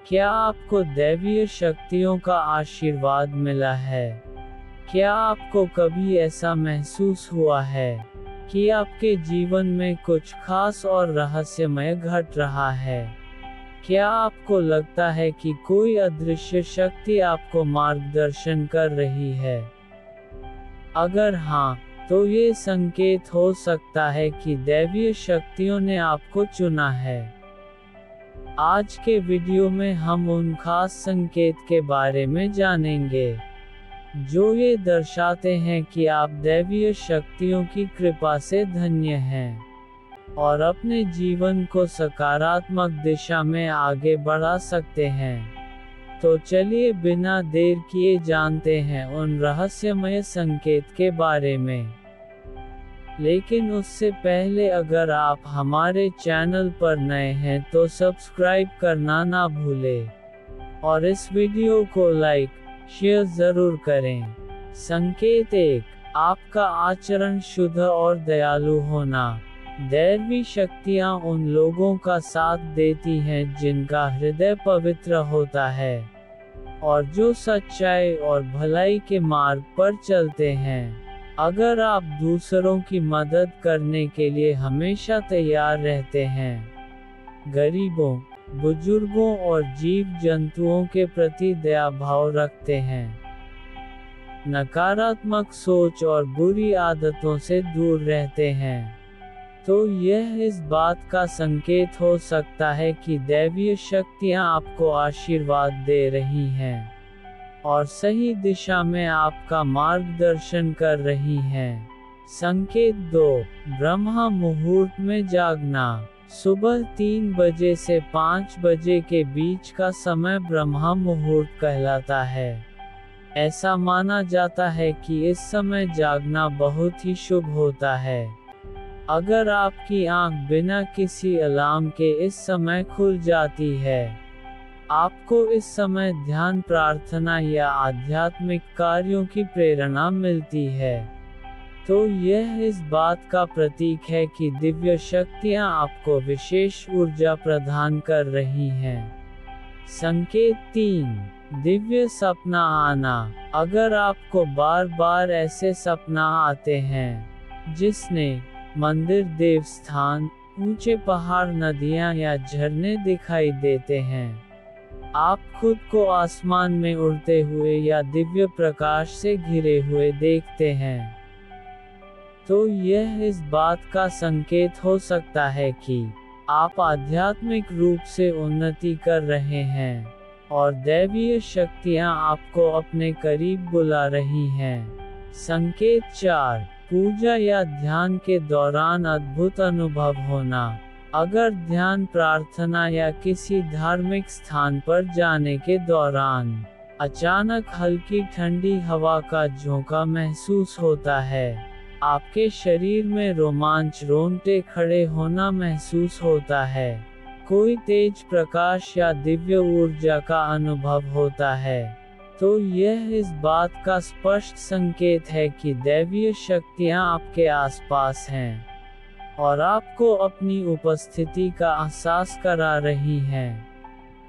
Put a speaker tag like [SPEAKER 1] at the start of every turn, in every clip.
[SPEAKER 1] क्या आपको दैवीय शक्तियों का आशीर्वाद मिला है? क्या आपको कभी ऐसा महसूस हुआ है कि आपके जीवन में कुछ खास और रहस्यमय घट रहा है? क्या आपको लगता है कि कोई अदृश्य शक्ति आपको मार्गदर्शन कर रही है? अगर हाँ, तो ये संकेत हो सकता है कि दैवीय शक्तियों ने आपको चुना है। आज के वीडियो में हम उन खास संकेत के बारे में जानेंगे, जो ये दर्शाते हैं कि आप दैवीय शक्तियों की कृपा से धन्य हैं और अपने जीवन को सकारात्मक दिशा में आगे बढ़ा सकते हैं। तो चलिए बिना देर किए जानते हैं उन रहस्यमय संकेत के बारे में। लेकिन उससे पहले अगर आप हमारे चैनल पर नए हैं तो सब्सक्राइब करना ना भूलें और इस वीडियो को लाइक, शेयर ज़रूर करें। संकेत 1, आपका आचरण शुद्ध और दयालु होना। दैवी शक्तियाँ उन लोगों का साथ देती हैं जिनका हृदय पवित्र होता है और जो सच्चाई और भलाई के मार्ग पर चलते हैं। अगर आप दूसरों की मदद करने के लिए हमेशा तैयार रहते हैं, गरीबों, बुजुर्गों और जीव जंतुओं के प्रति दया भाव रखते हैं, नकारात्मक सोच और बुरी आदतों से दूर रहते हैं, तो यह इस बात का संकेत हो सकता है कि दैवीय शक्तियाँ आपको आशीर्वाद दे रही हैं और सही दिशा में आपका मार्गदर्शन कर रही हैं। संकेत 2, ब्रह्म मुहूर्त में जागना। सुबह 3 बजे से 5 बजे के बीच का समय ब्रह्म मुहूर्त कहलाता है। ऐसा माना जाता है कि इस समय जागना बहुत ही शुभ होता है। अगर आपकी आंख बिना किसी अलार्म के इस समय खुल जाती है, आपको इस समय ध्यान, प्रार्थना या आध्यात्मिक कार्यों की प्रेरणा मिलती है, तो यह इस बात का प्रतीक है कि दिव्य शक्तियाँ आपको विशेष ऊर्जा प्रदान कर रही हैं। संकेत 3, दिव्य सपना आना। अगर आपको बार बार ऐसे सपना आते हैं जिसने मंदिर, देवस्थान, ऊंचे पहाड़, नदियाँ या झरने दिखाई देते हैं, आप खुद को आसमान में उड़ते हुए या दिव्य प्रकाश से घिरे हुए देखते हैं, तो यह इस बात का संकेत हो सकता है कि आप आध्यात्मिक रूप से उन्नति कर रहे हैं और दैवीय शक्तियाँ आपको अपने करीब बुला रही हैं। संकेत 4, पूजा या ध्यान के दौरान अद्भुत अनुभव होना। अगर ध्यान, प्रार्थना या किसी धार्मिक स्थान पर जाने के दौरान अचानक हल्की ठंडी हवा का झोंका महसूस होता है, आपके शरीर में रोमांच, रोंगटे खड़े होना महसूस होता है, कोई तेज प्रकाश या दिव्य ऊर्जा का अनुभव होता है, तो यह इस बात का स्पष्ट संकेत है कि दैवीय शक्तियाँ आपके आसपास हैं और आपको अपनी उपस्थिति का एहसास करा रही हैं।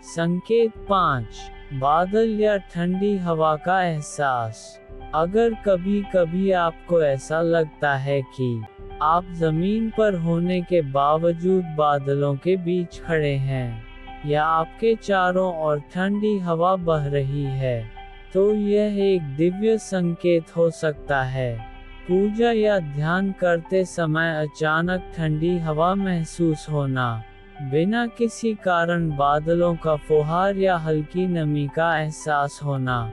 [SPEAKER 1] संकेत 5, बादल या ठंडी हवा का एहसास। अगर कभी कभी आपको ऐसा लगता है कि आप जमीन पर होने के बावजूद बादलों के बीच खड़े हैं या आपके चारों ओर ठंडी हवा बह रही है, तो यह एक दिव्य संकेत हो सकता है। पूजा या ध्यान करते समय अचानक ठंडी हवा महसूस होना, बिना किसी कारण बादलों का फुहार या हल्की नमी का एहसास होना,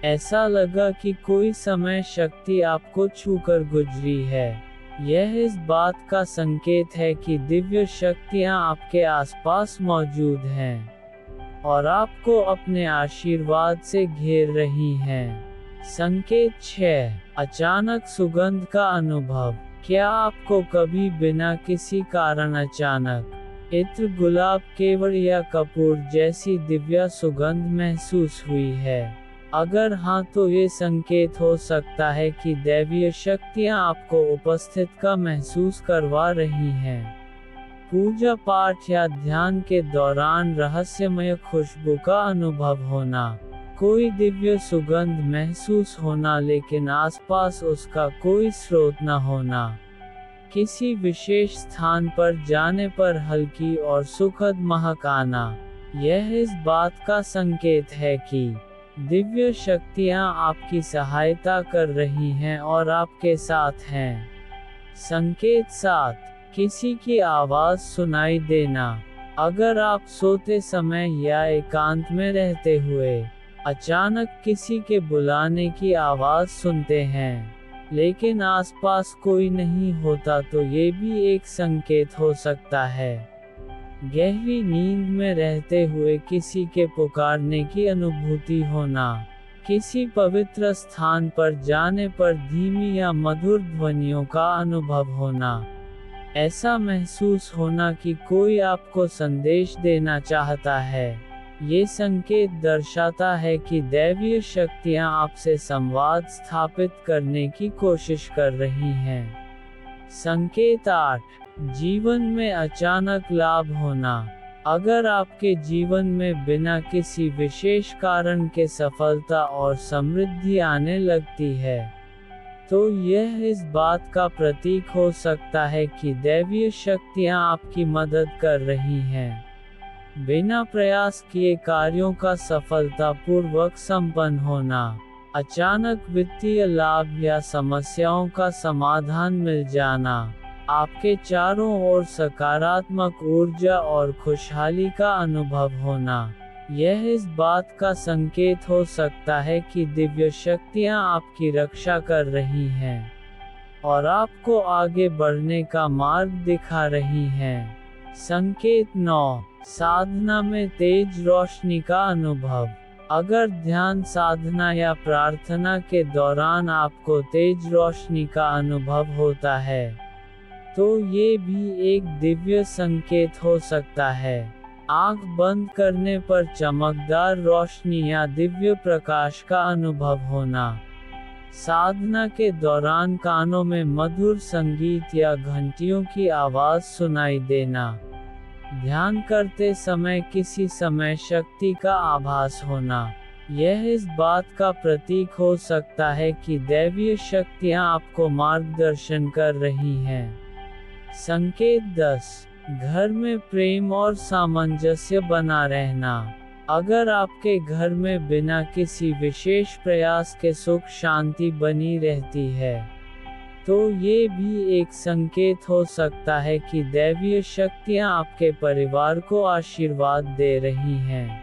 [SPEAKER 1] ऐसा लगा कि कोई समय शक्ति आपको छूकर गुजरी है, यह इस बात का संकेत है कि दिव्य शक्तियाँ आपके आसपास मौजूद हैं और आपको अपने आशीर्वाद से घेर रही हैं। संकेत 6, अचानक सुगंध का अनुभव। क्या आपको कभी बिना किसी कारण अचानक इत्र, गुलाब, केवड़ या कपूर जैसी दिव्य सुगंध महसूस हुई है? अगर हाँ, तो ये संकेत हो सकता है कि दैवीय शक्तियाँ आपको उपस्थित का महसूस करवा रही हैं। पूजा पाठ या ध्यान के दौरान रहस्यमय खुशबू का अनुभव होना। कोई दिव्य सुगंध महसूस होना लेकिन आसपास उसका कोई स्रोत न होना। किसी विशेष स्थान पर जाने पर हल्की और सुखद महक आना। यह इस बात का संकेत है कि दिव्य शक्तियाँ आपकी सहायता कर रही हैं और आपके साथ हैं। संकेत 7, किसी की आवाज़ सुनाई देना। अगर आप सोते समय या एकांत में रहते हुए अचानक किसी के बुलाने की आवाज़ सुनते हैं, लेकिन आसपास कोई नहीं होता, तो ये भी एक संकेत हो सकता है। गहरी नींद में रहते हुए किसी के पुकारने की अनुभूति होना। किसी पवित्र स्थान पर जाने पर धीमी या मधुर ध्वनियों का अनुभव होना। ऐसा महसूस होना कि कोई आपको संदेश देना चाहता है। ये संकेत दर्शाता है कि दैवीय शक्तियाँ आपसे संवाद स्थापित करने की कोशिश कर रही हैं। संकेत 8, जीवन में अचानक लाभ होना। अगर आपके जीवन में बिना किसी विशेष कारण के सफलता और समृद्धि आने लगती है, तो यह इस बात का प्रतीक हो सकता है कि दैवीय शक्तियाँ आपकी मदद कर रही हैं। बिना प्रयास किए कार्यों का सफलतापूर्वक संपन्न होना। अचानक वित्तीय लाभ या समस्याओं का समाधान मिल जाना। आपके चारों ओर सकारात्मक ऊर्जा और खुशहाली का अनुभव होना। यह इस बात का संकेत हो सकता है कि दिव्य शक्तियाँ आपकी रक्षा कर रही हैं और आपको आगे बढ़ने का मार्ग दिखा रही हैं। संकेत 9, साधना में तेज रोशनी का अनुभव। अगर ध्यान साधना या प्रार्थना के दौरान आपको तेज रोशनी का अनुभव होता है, तो ये भी एक दिव्य संकेत हो सकता है। आँख बंद करने पर चमकदार रोशनी या दिव्य प्रकाश का अनुभव होना। साधना के दौरान कानों में मधुर संगीत या घंटियों की आवाज़ सुनाई देना। ध्यान करते समय किसी समय शक्ति का आभास होना। यह इस बात का प्रतीक हो सकता है कि दैवीय शक्तियाँ आपको मार्गदर्शन कर रही हैं। संकेत 10, घर में प्रेम और सामंजस्य बना रहना। अगर आपके घर में बिना किसी विशेष प्रयास के सुख शांति बनी रहती है, तो ये भी एक संकेत हो सकता है कि दैवीय शक्तियाँ आपके परिवार को आशीर्वाद दे रही हैं।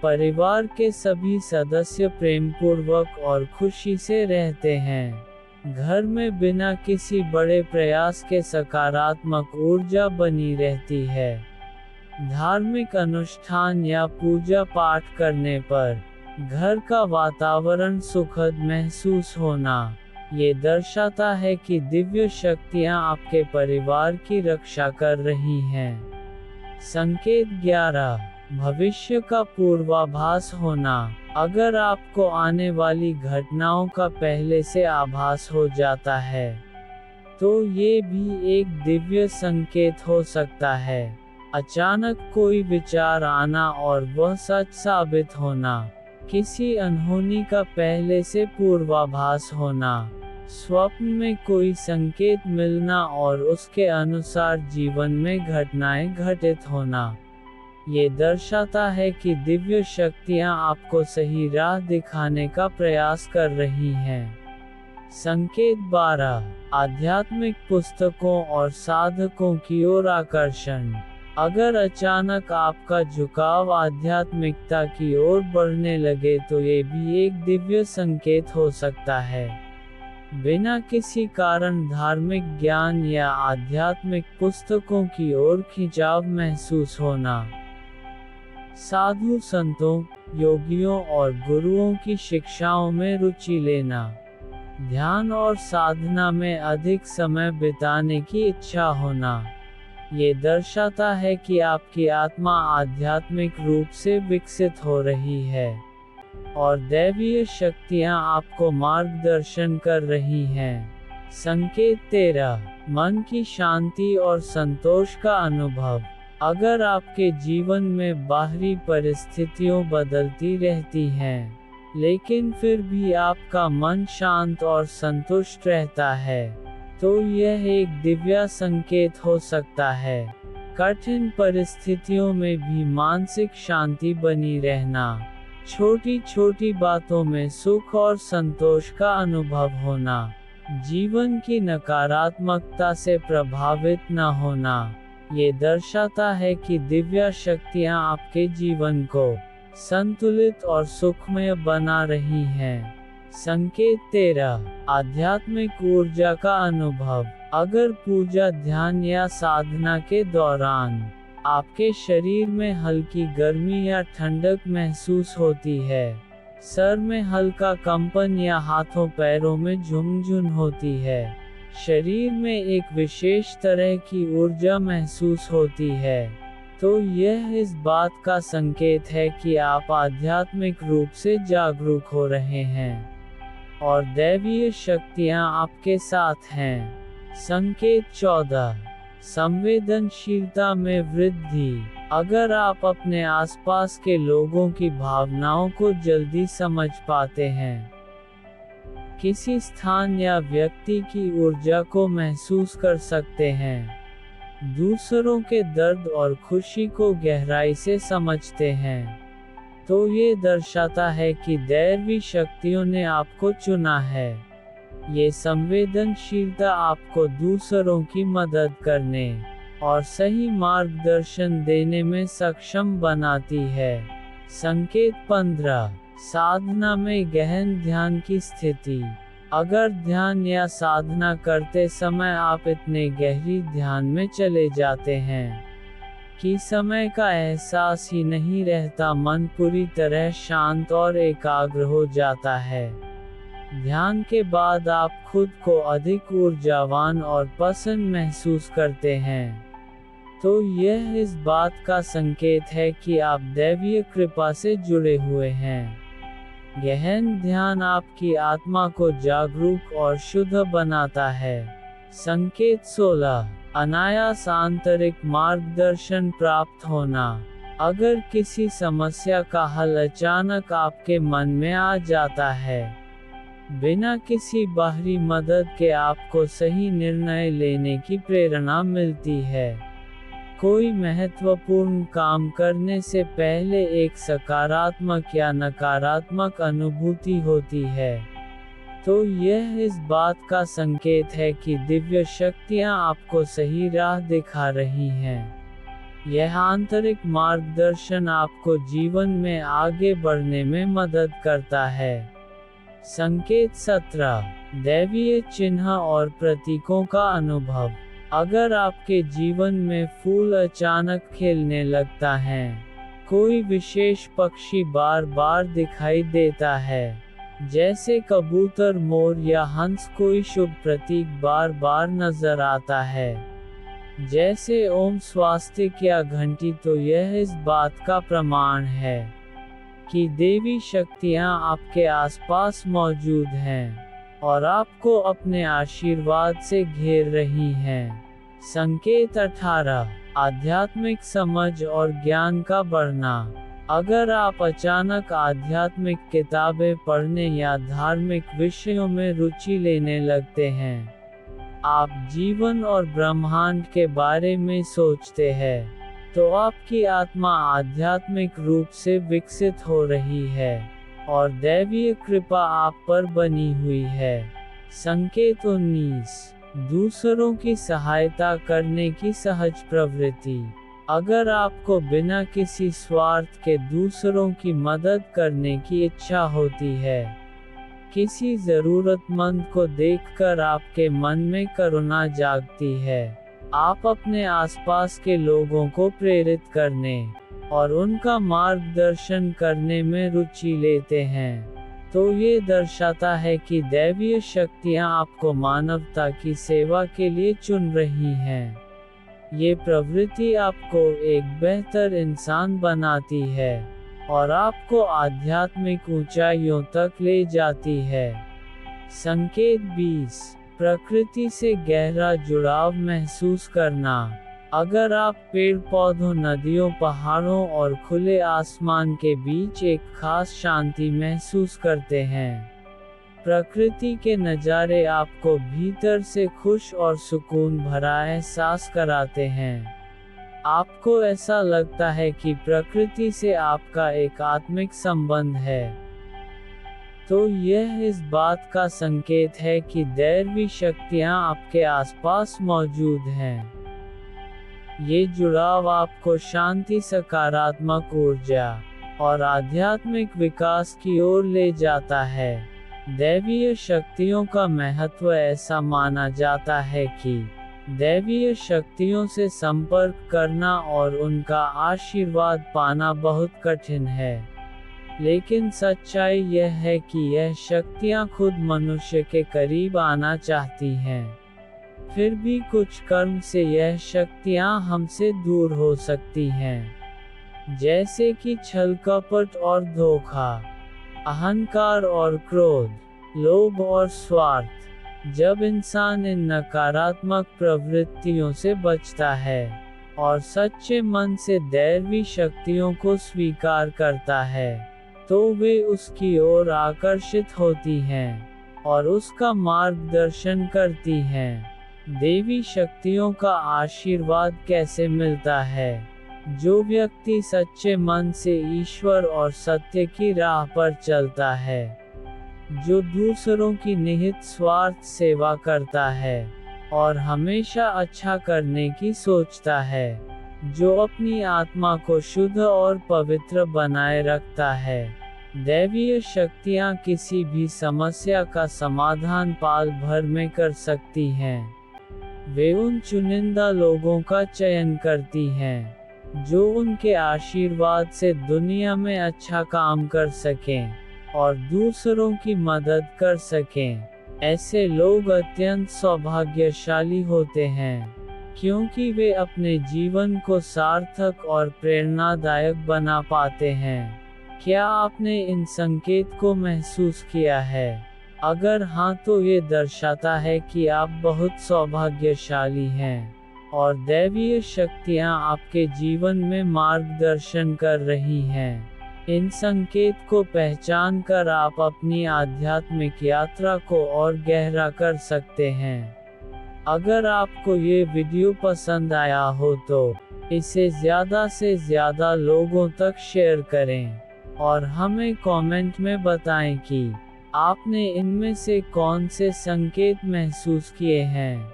[SPEAKER 1] परिवार के सभी सदस्य प्रेमपूर्वक और खुशी से रहते हैं। घर में बिना किसी बड़े प्रयास के सकारात्मक ऊर्जा बनी रहती है। धार्मिक अनुष्ठान या पूजा पाठ करने पर घर का वातावरण सुखद महसूस होना। ये दर्शाता है कि दिव्य शक्तियाँ आपके परिवार की रक्षा कर रही हैं। संकेत 11, भविष्य का पूर्वाभास होना। अगर आपको आने वाली घटनाओं का पहले से आभास हो जाता है, तो ये भी एक दिव्य संकेत हो सकता है। अचानक कोई विचार आना और वह सच साबित होना। किसी अनहोनी का पहले से पूर्वाभास होना। स्वप्न में कोई संकेत मिलना और उसके अनुसार जीवन में घटनाएं घटित होना। ये दर्शाता है कि दिव्य शक्तियाँ आपको सही राह दिखाने का प्रयास कर रही हैं। संकेत 12, आध्यात्मिक पुस्तकों और साधकों की ओर आकर्षण। अगर अचानक आपका झुकाव आध्यात्मिकता की ओर बढ़ने लगे, तो ये भी एक दिव्य संकेत हो सकता है। बिना किसी कारण धार्मिक ज्ञान या आध्यात्मिक पुस्तकों की ओर खिंचाव महसूस होना। साधु संतों, योगियों और गुरुओं की शिक्षाओं में रुचि लेना। ध्यान और साधना में अधिक समय बिताने की इच्छा होना। ये दर्शाता है कि आपकी आत्मा आध्यात्मिक रूप से विकसित हो रही है और दैवीय शक्तियाँ आपको मार्गदर्शन कर रही हैं। संकेत 13, मन की शांति और संतोष का अनुभव। अगर आपके जीवन में बाहरी परिस्थितियों बदलती रहती हैं, लेकिन फिर भी आपका मन शांत और संतुष्ट रहता है, तो यह एक दिव्य संकेत हो सकता है। कठिन परिस्थितियों में भी मानसिक शांति बनी रहना, छोटी छोटी बातों में सुख और संतोष का अनुभव होना, जीवन की नकारात्मकता से प्रभावित न होना, ये दर्शाता है कि दिव्य शक्तियाँ आपके जीवन को संतुलित और सुखमय बना रही हैं। संकेत 13, आध्यात्मिक ऊर्जा का अनुभव। अगर पूजा, ध्यान या साधना के दौरान आपके शरीर में हल्की गर्मी या ठंडक महसूस होती है, सर में हल्का कंपन या हाथों पैरों में झुनझुन होती है, शरीर में एक विशेष तरह की ऊर्जा महसूस होती है, तो यह इस बात का संकेत है कि आप आध्यात्मिक रूप से जागरूक हो रहे हैं और दैवीय शक्तियाँ आपके साथ हैं। संकेत 14, संवेदनशीलता में वृद्धि। अगर आप अपने आसपास के लोगों की भावनाओं को जल्दी समझ पाते हैं, किसी स्थान या व्यक्ति की ऊर्जा को महसूस कर सकते हैं, दूसरों के दर्द और खुशी को गहराई से समझते हैं, तो ये दर्शाता है कि दैवी शक्तियों ने आपको चुना है। ये संवेदनशीलता आपको दूसरों की मदद करने और सही मार्गदर्शन देने में सक्षम बनाती है। संकेत 15, साधना में गहन ध्यान की स्थिति। अगर ध्यान या साधना करते समय आप इतने गहरी ध्यान में चले जाते हैं कि समय का एहसास ही नहीं रहता, मन पूरी तरह शांत और एकाग्र हो जाता है। ध्यान के बाद आप खुद को अधिक ऊर्जावान और प्रसन्न महसूस करते हैं, तो यह इस बात का संकेत है कि आप दैवीय कृपा से जुड़े हुए हैं। गहन ध्यान आपकी आत्मा को जागरूक और शुद्ध बनाता है। संकेत 16, अनायास आंतरिक मार्गदर्शन प्राप्त होना। अगर किसी समस्या का हल अचानक आपके मन में आ जाता है, बिना किसी बाहरी मदद के आपको सही निर्णय लेने की प्रेरणा मिलती है। कोई महत्वपूर्ण काम करने से पहले एक सकारात्मक या नकारात्मक अनुभूति होती है, तो यह इस बात का संकेत है कि दिव्य शक्तियाँ आपको सही राह दिखा रही हैं। यह आंतरिक मार्गदर्शन आपको जीवन में आगे बढ़ने में मदद करता है। संकेत 17, दैवीय चिन्ह और प्रतीकों का अनुभव। अगर आपके जीवन में फूल अचानक खिलने लगता है, कोई विशेष पक्षी बार बार दिखाई देता है, जैसे कबूतर, मोर या हंस, कोई शुभ प्रतीक बार बार नजर आता है, जैसे ओम, स्वास्तिक या घंटी, तो यह इस बात का प्रमाण है कि देवी शक्तियाँ आपके आसपास मौजूद हैं और आपको अपने आशीर्वाद से घेर रही हैं। संकेत 18, आध्यात्मिक समझ और ज्ञान का बढ़ना। अगर आप अचानक आध्यात्मिक किताबें पढ़ने या धार्मिक विषयों में रुचि लेने लगते हैं, आप जीवन और ब्रह्मांड के बारे में सोचते हैं, तो आपकी आत्मा आध्यात्मिक रूप से विकसित हो रही है और दैवीय कृपा आप पर बनी हुई है। संकेत 19, दूसरों की सहायता करने की सहज प्रवृत्ति। अगर आपको बिना किसी स्वार्थ के दूसरों की मदद करने की इच्छा होती है, किसी जरूरतमंद को देखकर आपके मन में करुणा जागती है, आप अपने आसपास के लोगों को प्रेरित करने और उनका मार्गदर्शन करने में रुचि लेते हैं, तो ये दर्शाता है कि दैवीय शक्तियाँ आपको मानवता की सेवा के लिए चुन रही हैं। ये प्रवृत्ति आपको एक बेहतर इंसान बनाती है और आपको आध्यात्मिक ऊंचाइयों तक ले जाती है। संकेत 20, प्रकृति से गहरा जुड़ाव महसूस करना। अगर आप पेड़ पौधों, नदियों, पहाड़ों और खुले आसमान के बीच एक खास शांति महसूस करते हैं, प्रकृति के नज़ारे आपको भीतर से खुश और सुकून भरा एहसास कराते हैं। आपको ऐसा लगता है कि प्रकृति से आपका एक आत्मिक संबंध है। तो यह इस बात का संकेत है कि दैवी शक्तियाँ आपके आसपास मौजूद हैं। ये जुड़ाव आपको शांति, सकारात्मक ऊर्जा और आध्यात्मिक विकास की ओर ले जाता है। दैवीय शक्तियों का महत्व ऐसा माना जाता है कि दैवीय शक्तियों से संपर्क करना और उनका आशीर्वाद पाना बहुत कठिन है। लेकिन सच्चाई यह है कि यह शक्तियाँ खुद मनुष्य के करीब आना चाहती हैं। फिर भी कुछ कर्म से यह शक्तियाँ हमसे दूर हो सकती हैं, जैसे कि छल, कपट और धोखा, अहंकार और क्रोध, लोभ और स्वार्थ। जब इंसान इन नकारात्मक प्रवृत्तियों से बचता है और सच्चे मन से दैवी शक्तियों को स्वीकार करता है, तो वे उसकी ओर आकर्षित होती हैं और उसका मार्गदर्शन करती हैं। देवी शक्तियों का आशीर्वाद कैसे मिलता है? जो व्यक्ति सच्चे मन से ईश्वर और सत्य की राह पर चलता है, जो दूसरों की निहित स्वार्थ सेवा करता है और हमेशा अच्छा करने की सोचता है, जो अपनी आत्मा को शुद्ध और पवित्र बनाए रखता है, दैवीय शक्तियाँ किसी भी समस्या का समाधान पल भर में कर सकती हैं। वे उन चुनिंदा लोगों का चयन करती हैं, जो उनके आशीर्वाद से दुनिया में अच्छा काम कर सकें और दूसरों की मदद कर सकें। ऐसे लोग अत्यंत सौभाग्यशाली होते हैं, क्योंकि वे अपने जीवन को सार्थक और प्रेरणादायक बना पाते हैं। क्या आपने इन संकेत को महसूस किया है? अगर हाँ, तो ये दर्शाता है कि आप बहुत सौभाग्यशाली हैं और दैवीय शक्तियाँ आपके जीवन में मार्गदर्शन कर रही हैं। इन संकेत को पहचान कर आप अपनी आध्यात्मिक यात्रा को और गहरा कर सकते हैं। अगर आपको ये वीडियो पसंद आया हो तो इसे ज़्यादा से ज़्यादा लोगों तक शेयर करें और हमें कमेंट में बताएं कि आपने इनमें से कौन से संकेत महसूस किए हैं।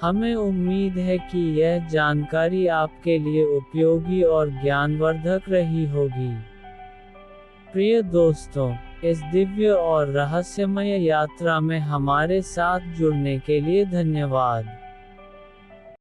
[SPEAKER 1] हमें उम्मीद है कि यह जानकारी आपके लिए उपयोगी और ज्ञानवर्धक रही होगी। प्रिय दोस्तों, इस दिव्य और रहस्यमय यात्रा में हमारे साथ जुड़ने के लिए धन्यवाद।